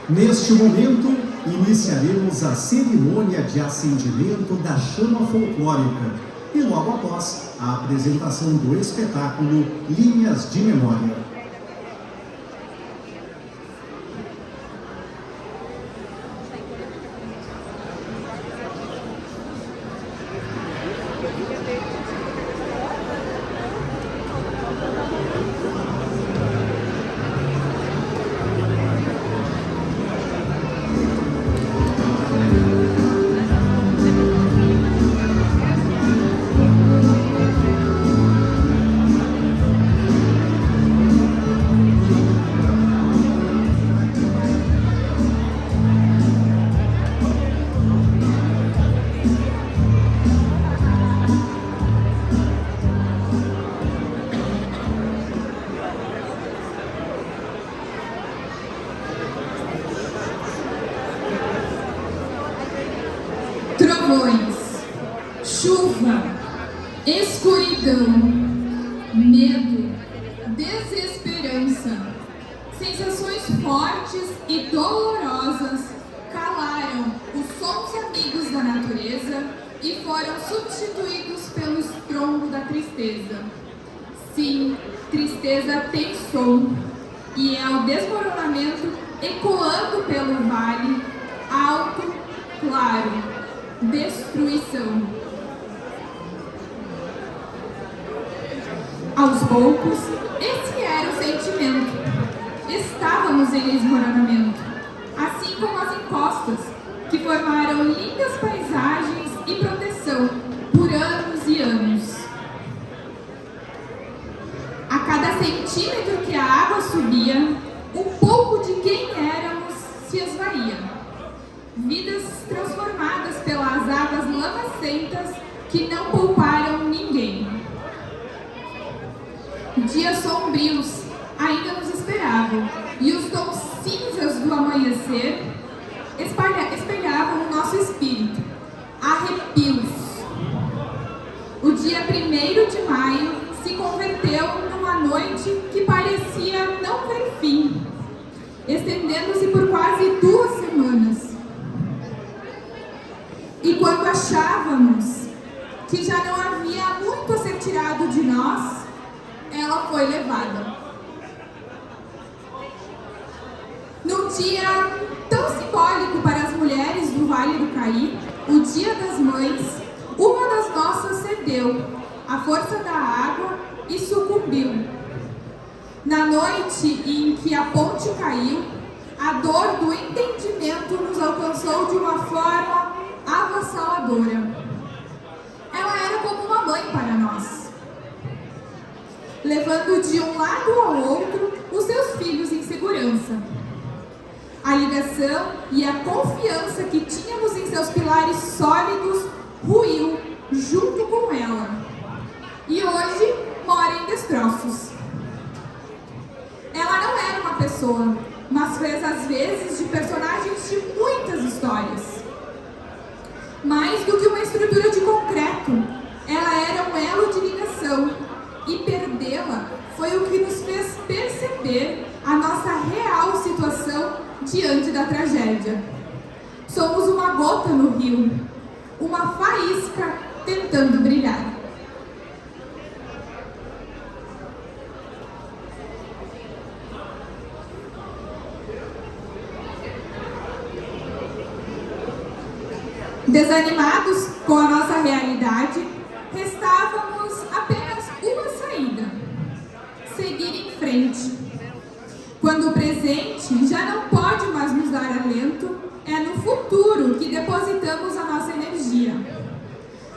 Neste momento, iniciaremos a cerimônia de acendimento da chama folclórica e logo após a apresentação do espetáculo Linhas de Memória. Chuva, escuridão, medo, desesperança, sensações fortes e dolorosas calaram os sons amigos da natureza e foram substituídos pelo estrondo da tristeza. Sim, tristeza tem som, e é o desmoronamento ecoando pelo vale, alto, claro, destruição. Aos poucos, esse era o sentimento. Estávamos em desmoronamento, assim como as encostas, que formaram lindas paisagens e proteção por anos e anos. A cada centímetro que a água subia, um pouco de quem éramos se esvaía. Vidas transformadas pelas águas lamacentas que não pouparam ninguém. Dias sombrios ainda nos esperavam, e os tons cinzas do amanhecer espelhavam o nosso espírito. Arrepios. O dia 1º de maio se converteu numa noite que parecia não ter fim, estendendo-se por quase 2 semanas. E quando achávamos que já não havia muito a ser tirado de nós, ela foi levada. Num dia tão simbólico para as mulheres do Vale do Caí, o Dia das Mães, uma das nossas cedeu à força da água e sucumbiu. Na noite em que a ponte caiu, a dor do entendimento nos alcançou de uma forma avassaladora. Ela era como uma mãe para nós, levando de um lado ao outro os seus filhos em segurança. A ligação e a confiança que tínhamos em seus pilares sólidos ruiu junto com ela, e hoje mora em destroços. Ela não era uma pessoa, mas fez às vezes de personagens de muitas histórias. Mais do que uma estrutura de concreto, ela era um elo de ligação, e perdê-la foi o que nos fez perceber a nossa real situação diante da tragédia. Somos uma gota no rio, uma faísca tentando brilhar. Desanimados com a nossa realidade, restávamos apenas uma saída: seguir em frente. Quando o presente já não pode mais nos dar alento, é no futuro que depositamos a nossa energia.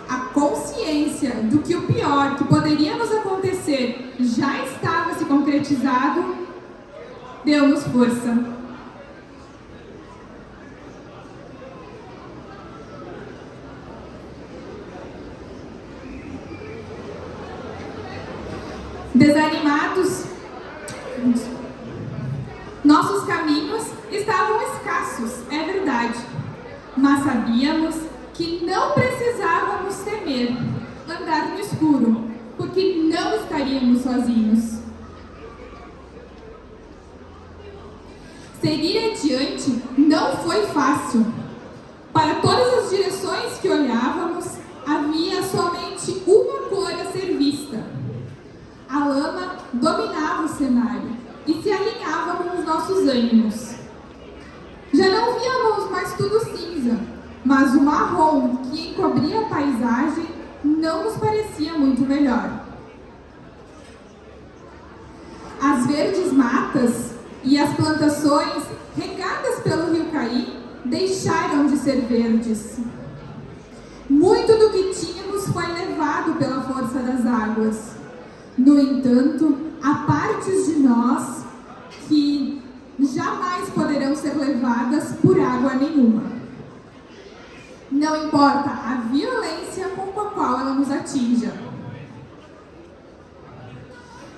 A consciência do que o pior que poderia nos acontecer já estava se concretizado, deu-nos força. Desanimados, nossos caminhos estavam escassos, é verdade, mas sabíamos que não precisávamos temer andar no escuro, porque não estaríamos sozinhos. Seguir adiante não foi fácil. Para todas as direções que olhávamos, havia somente uma cor a ser vista. A lama dominava o cenário e se alinhava com os nossos ânimos. Já não víamos mais tudo cinza, mas o marrom que encobria a paisagem não nos parecia muito melhor. As verdes matas e as plantações regadas pelo rio Caí deixaram de ser verdes. Muito do que tínhamos foi levado pela força das águas. No entanto, há partes de nós que jamais poderão ser levadas por água nenhuma. Não importa a violência com a qual ela nos atinja.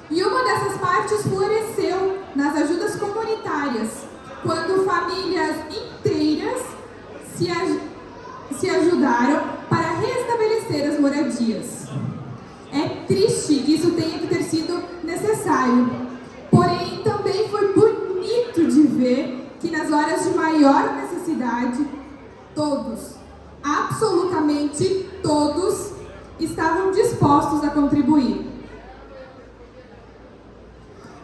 E uma dessas partes floresceu nas ajudas comunitárias, quando famílias inteiras se ajudaram para restabelecer as moradias. É triste que isso tenha que ter sido necessário, porém também foi bonito de ver que nas horas de maior necessidade, todos, absolutamente todos, estavam dispostos a contribuir.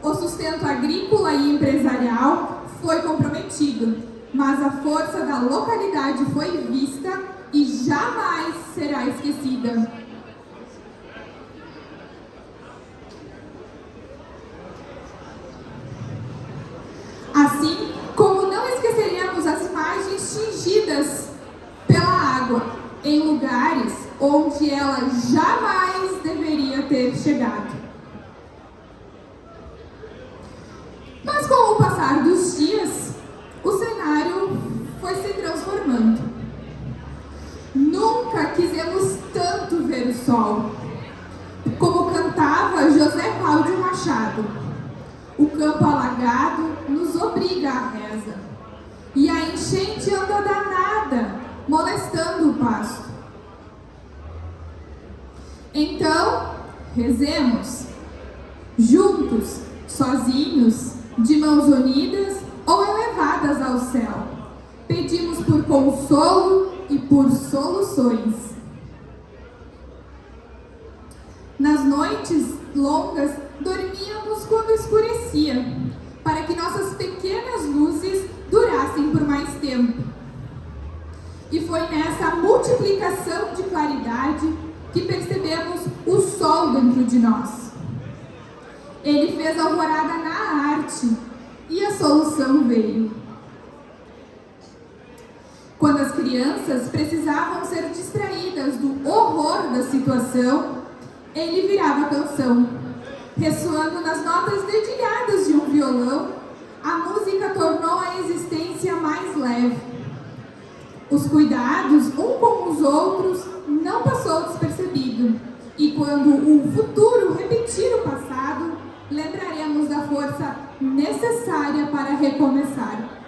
O sustento agrícola e empresarial foi comprometido, mas a força da localidade foi vista e jamais será esquecida. Assim como não esqueceríamos as imagens tingidas pela água em lugares onde ela jamais deveria ter chegado. Mas com o passar dos dias, o cenário foi se transformando. Nunca quisemos tanto ver o sol. Como cantava José Cláudio Machado, o campo alagado nos obriga à reza, e a enchente anda danada, molestando o pasto. Então, rezemos, juntos, sozinhos, de mãos unidas ou elevadas ao céu. Pedimos por consolo e por soluções. Nas noites longas, dormíamos quando escurecia, para que nossas pequenas luzes durassem por mais tempo. E foi nessa multiplicação de claridade que percebemos o sol dentro de nós. Ele fez alvorada na arte e a solução veio. Quando as crianças precisavam ser distraídas do horror da situação, ele virava canção. Ressoando nas notas dedilhadas de um violão, a música tornou a existência mais leve. Os cuidados um com os outros não passou despercebido. E quando o futuro repetir o passado, lembraremos da força necessária para recomeçar.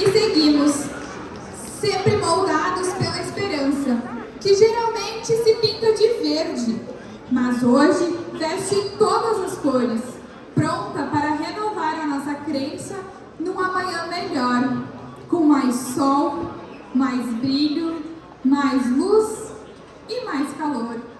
e seguimos, sempre moldados pela esperança, que geralmente se pinta de verde, mas hoje veste todas as cores, pronta para renovar a nossa crença num amanhã melhor, com mais sol, mais brilho, mais luz e mais calor.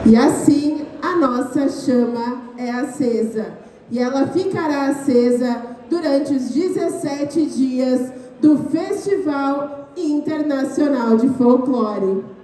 E assim a nossa chama é acesa, e ela ficará acesa durante os 17 dias do Festival Internacional de Folclore.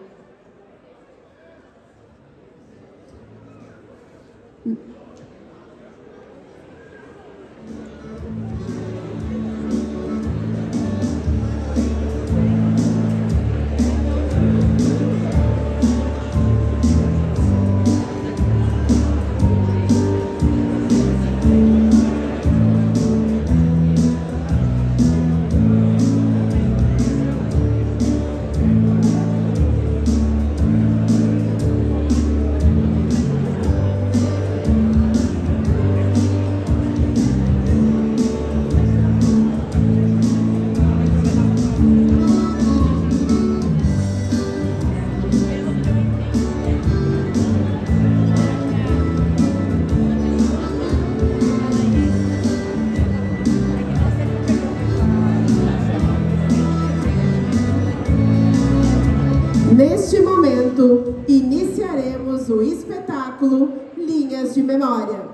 Neste momento, iniciaremos o espetáculo Linhas de Memória.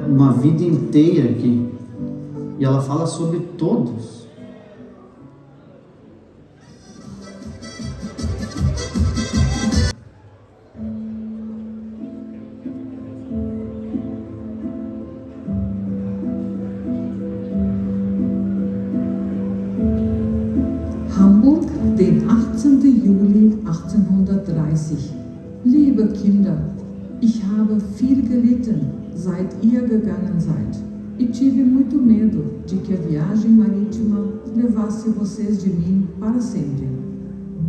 Uma vida inteira aqui, e ela fala sobre todos. Hamburg, den 18. Juli 1830. Liebe Kinder, ich habe viel gelitten, seit ihr gegangen seid. E tive muito medo de que a viagem marítima levasse vocês de mim para sempre.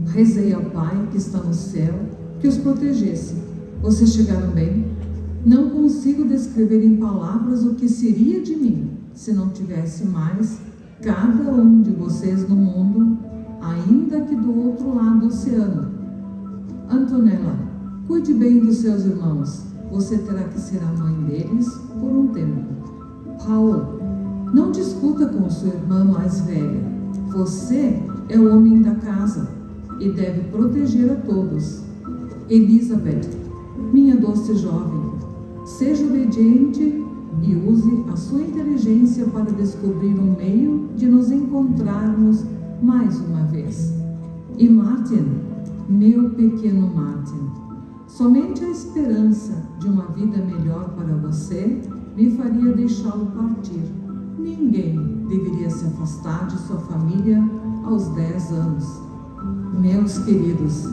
Rezei ao Pai que está no céu que os protegesse. Vocês chegaram bem? Não consigo descrever em palavras o que seria de mim se não tivesse mais cada um de vocês no mundo, ainda que do outro lado do oceano. Antonella, cuide bem dos seus irmãos. Você terá que ser a mãe deles por um tempo. Paul, não discuta com sua irmã mais velha. Você é o homem da casa e deve proteger a todos. Elizabeth, minha doce jovem, seja obediente e use a sua inteligência para descobrir um meio de nos encontrarmos mais uma vez. E Martin, meu pequeno Martin, somente a esperança de uma vida melhor para você me faria deixá-lo partir. Ninguém deveria se afastar de sua família aos 10 anos. Meus queridos,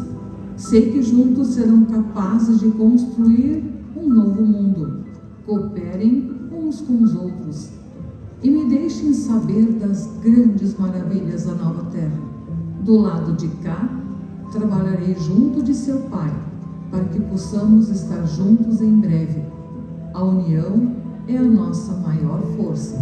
sei que juntos serão capazes de construir um novo mundo. Cooperem uns com os outros e me deixem saber das grandes maravilhas da nova terra. Do lado de cá, trabalharei junto de seu pai, para que possamos estar juntos em breve. A união é a nossa maior força.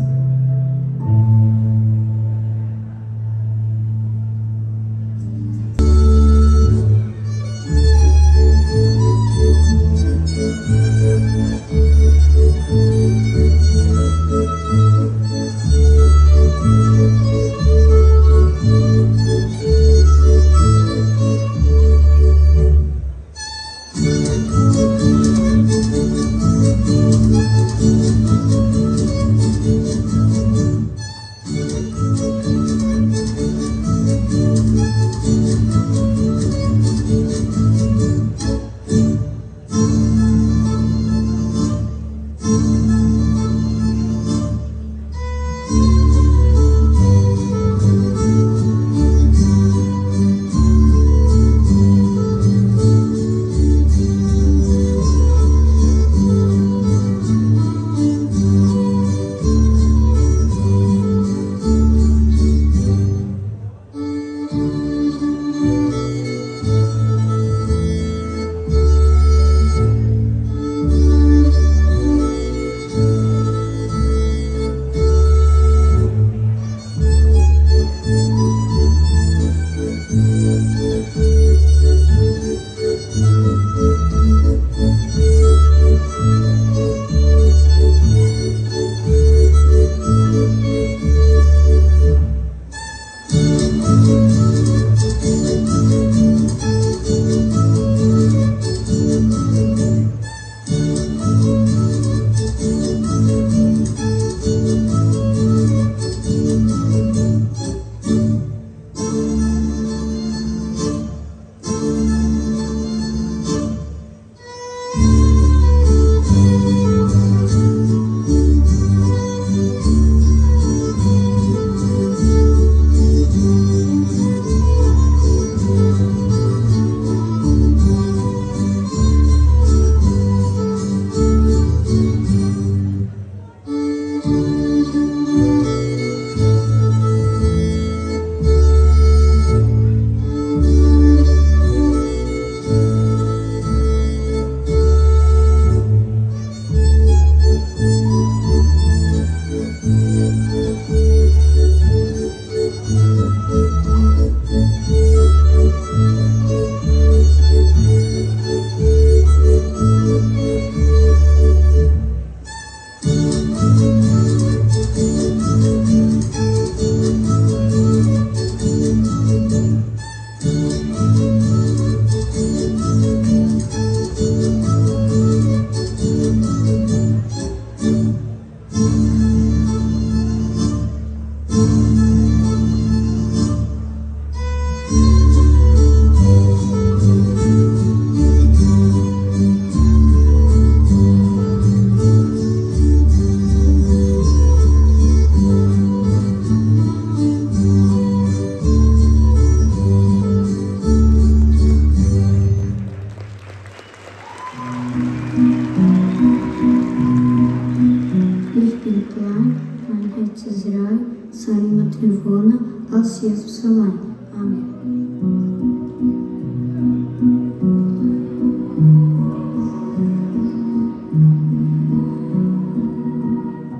ciência do seu nome. Amém.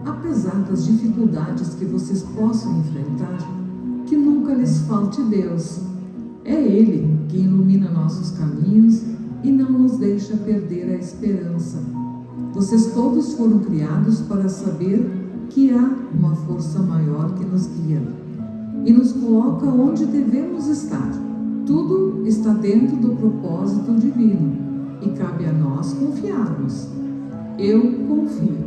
Apesar das dificuldades que vocês possam enfrentar, que nunca lhes falte Deus. É Ele que ilumina nossos caminhos e não nos deixa perder a esperança. Vocês todos foram criados para saber que há uma força maior que nos guia e nos coloca onde devemos estar. Tudo está dentro do propósito divino e cabe a nós confiarmos. Eu confio.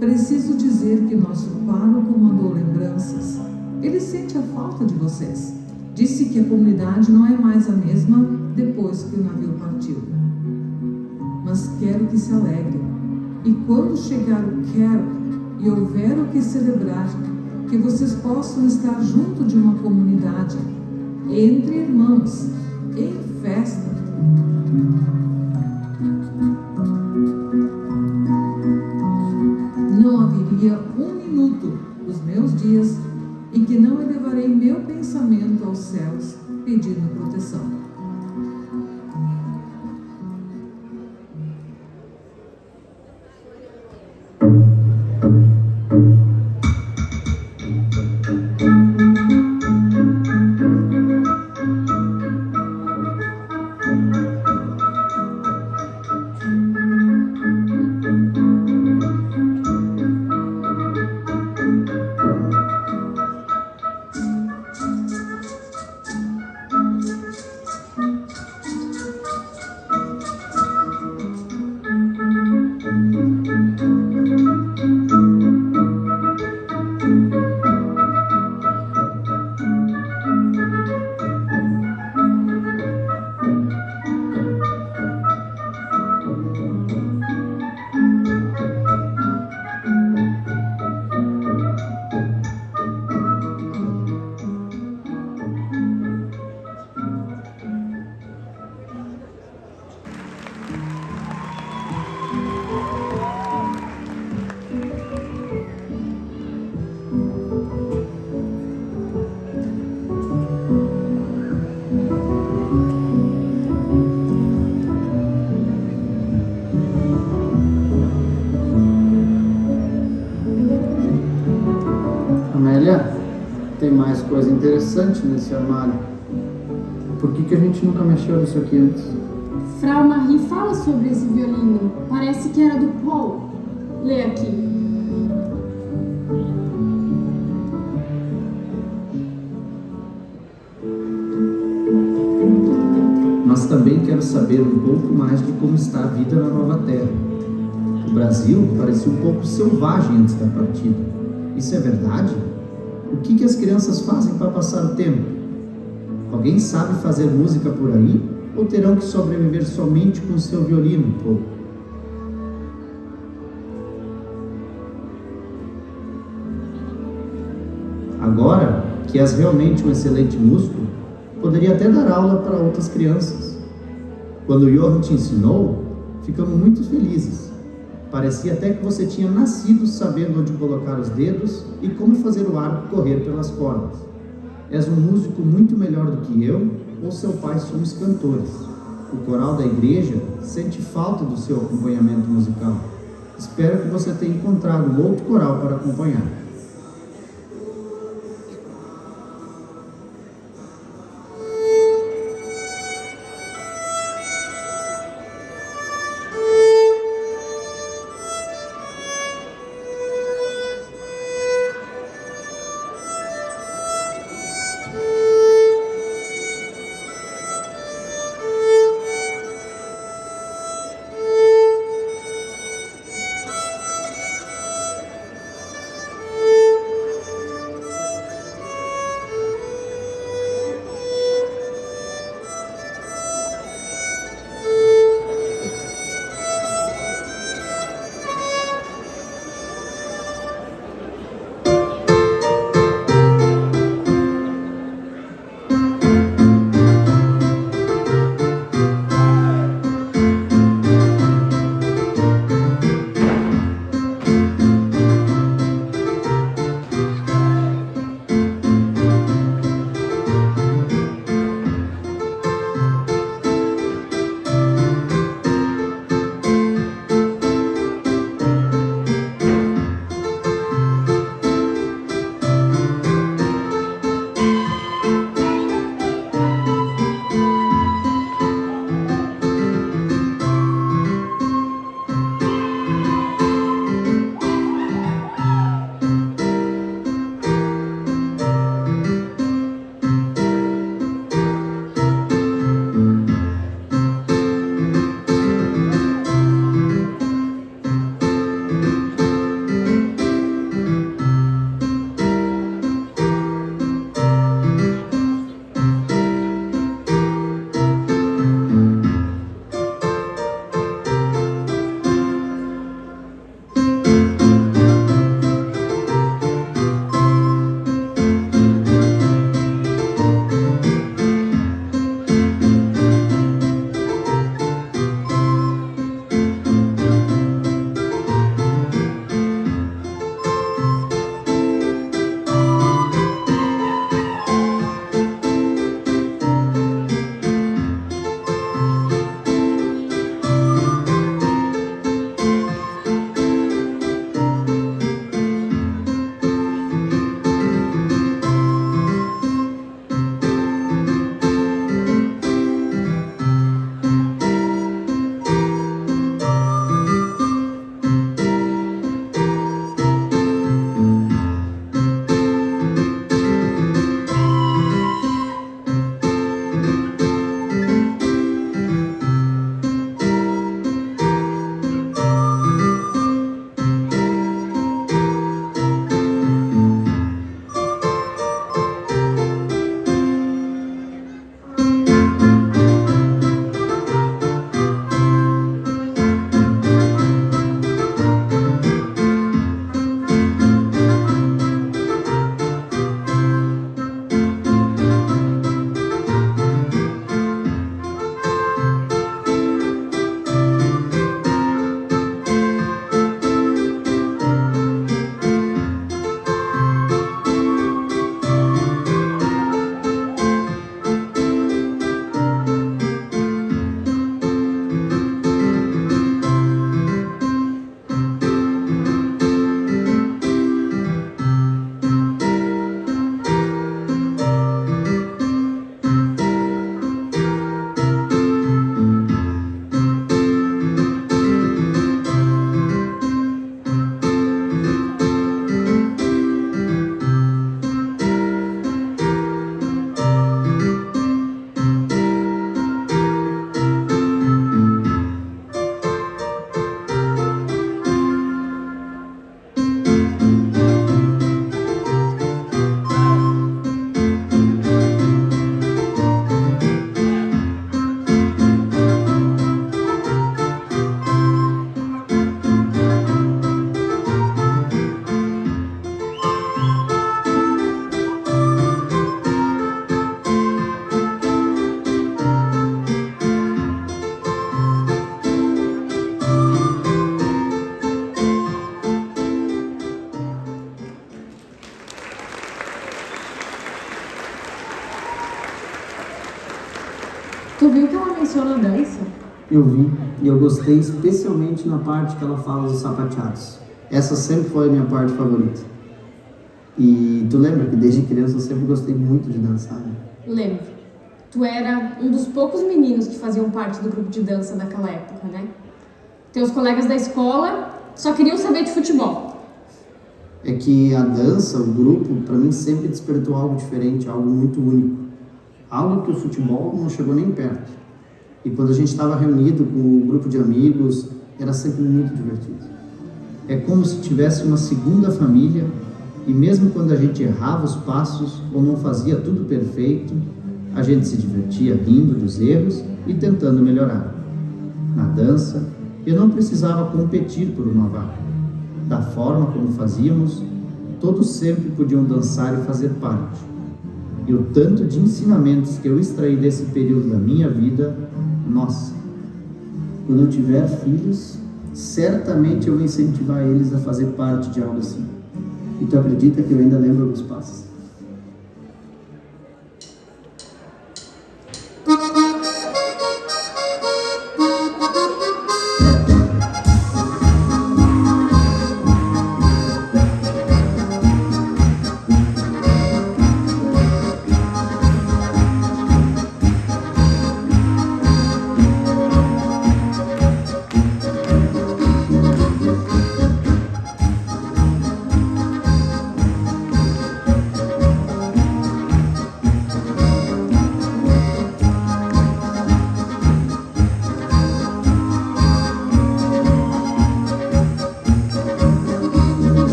Preciso dizer que nosso pároco mandou lembranças. Ele sente a falta de vocês. Disse que a comunidade não é mais a mesma depois que o navio partiu. Mas quero que se alegrem. E quando chegar o quero e houver o que celebrar, que vocês possam estar junto de uma comunidade, entre irmãos, em festa. Não haveria um minuto dos meus dias em que não elevarei meu pensamento aos céus pedindo proteção. Amélia, tem mais coisa interessante nesse armário. Por que a gente nunca mexeu nisso aqui antes? Frau Marie fala sobre esse violino. Parece que era do Paul. Lê aqui. Mas também quero saber um pouco mais de como está a vida na Nova Terra. O Brasil parecia um pouco selvagem antes da partida. Isso é verdade? O que as crianças fazem para passar o tempo? Alguém sabe fazer música por aí? Ou terão que sobreviver somente com o seu violino, Paul? Agora, que és realmente um excelente músico, poderia até dar aula para outras crianças. Quando o Johan te ensinou, ficamos muito felizes. Parecia até que você tinha nascido sabendo onde colocar os dedos e como fazer o arco correr pelas cordas. És um músico muito melhor do que eu ou seu pai somos cantores. O coral da igreja sente falta do seu acompanhamento musical. Espero que você tenha encontrado um outro coral para acompanhar. Tu viu que ela menciona a dança? Eu vi, e eu gostei especialmente na parte que ela fala dos sapateados. Essa sempre foi a minha parte favorita. E tu lembra que desde criança eu sempre gostei muito de dançar, né? Lembro. Tu era um dos poucos meninos que faziam parte do grupo de dança daquela época, né? Teus colegas da escola só queriam saber de futebol. É que a dança, o grupo, para mim sempre despertou algo diferente, algo muito único. Algo que o futebol não chegou nem perto. E quando a gente estava reunido com um grupo de amigos, era sempre muito divertido. É como se tivesse uma segunda família, e mesmo quando a gente errava os passos ou não fazia tudo perfeito, a gente se divertia rindo dos erros e tentando melhorar. Na dança, eu não precisava competir por uma vaga. Da forma como fazíamos, todos sempre podiam dançar e fazer parte. E o tanto de ensinamentos que eu extraí desse período da minha vida, nossa! Quando eu tiver filhos, certamente eu vou incentivar eles a fazer parte de algo assim. E tu acredita que eu ainda lembro alguns passos?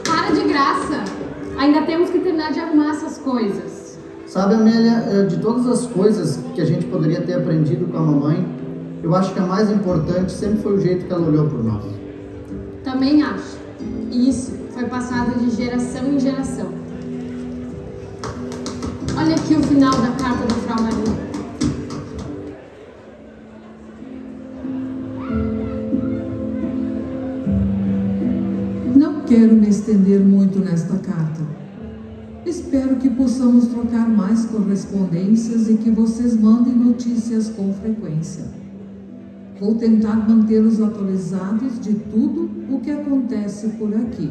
Para de graça! Ainda temos que terminar de arrumar essas coisas. Sabe, Amélia, de todas as coisas que a gente poderia ter aprendido com a mamãe, eu acho que a mais importante sempre foi o jeito que ela olhou por nós. Também acho. E isso foi passado de geração em geração. Olha aqui o final da carta da Frau Maria. Não quero me estender muito nesta carta. Espero que possamos trocar mais correspondências e que vocês mandem notícias com frequência. Vou tentar mantê-los atualizados de tudo o que acontece por aqui.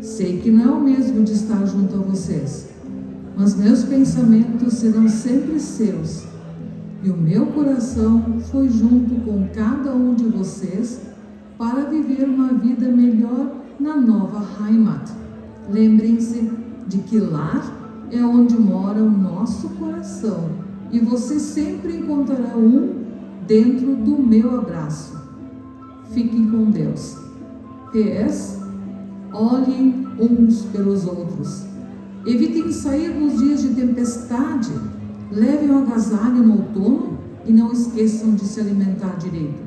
Sei que não é o mesmo de estar junto a vocês, mas meus pensamentos serão sempre seus. E o meu coração foi junto com cada um de vocês para viver uma vida melhor na nova Heimat. Lembrem-se de que lar é onde mora o nosso coração e você sempre encontrará um dentro do meu abraço. Fiquem com Deus. PS, olhem uns pelos outros. Evitem sair nos dias de tempestade. Levem o agasalho no outono e não esqueçam de se alimentar direito.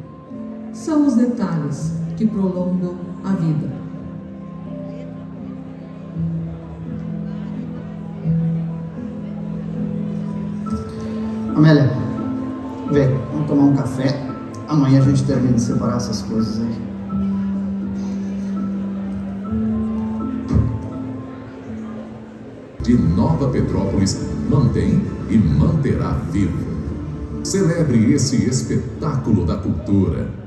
São os detalhes que prolongam a vida. Amélia, vem, vamos tomar um café. Amanhã a gente termina de separar essas coisas aí. De Nova Petrópolis mantém e manterá vivo. Celebre esse espetáculo da cultura.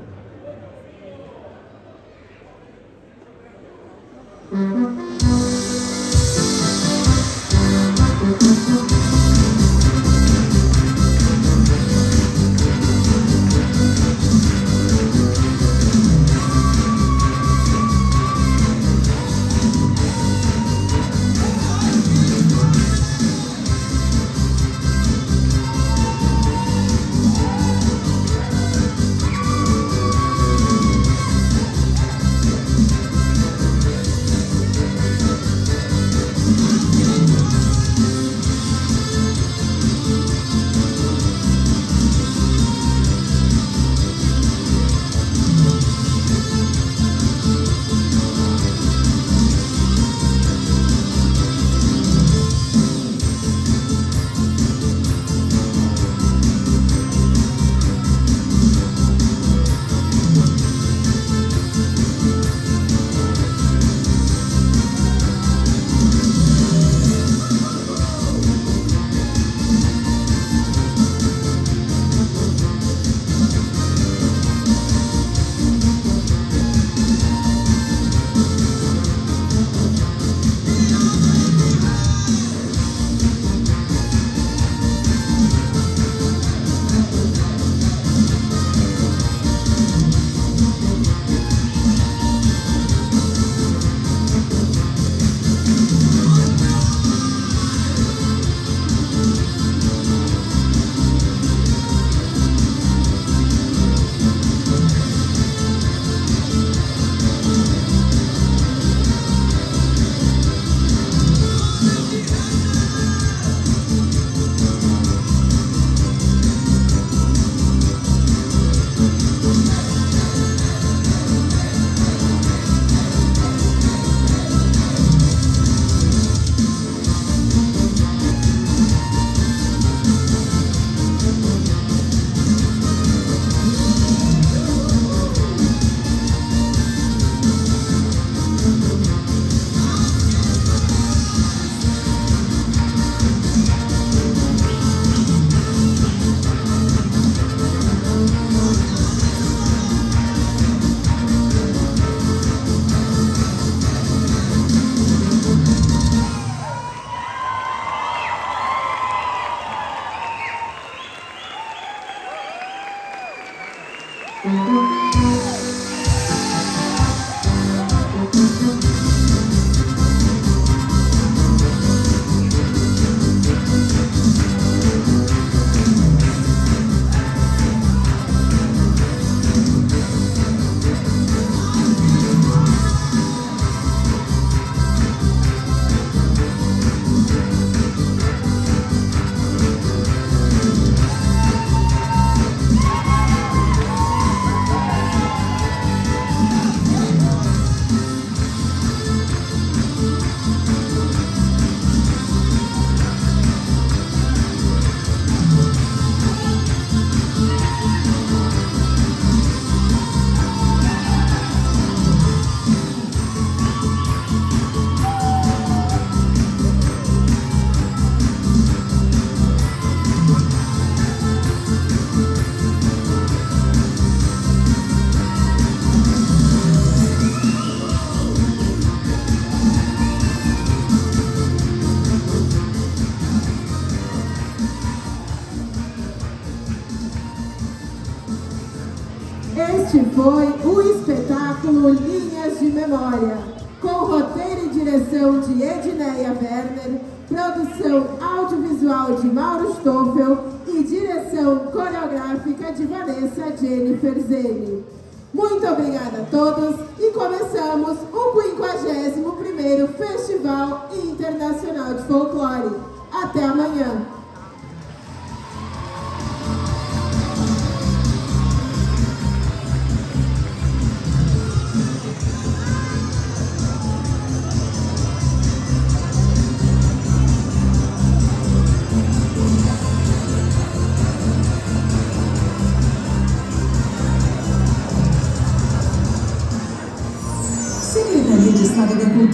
Este foi o espetáculo Linhas de Memória, com roteiro e direção de Edneia Werner, produção audiovisual de Mauro Stoffel e direção coreográfica de Vanessa Jennifer Zene. Muito obrigada a todos e começamos o 51º Festival Internacional de Folclore. Até amanhã! Secretaria de Estado da Cultura.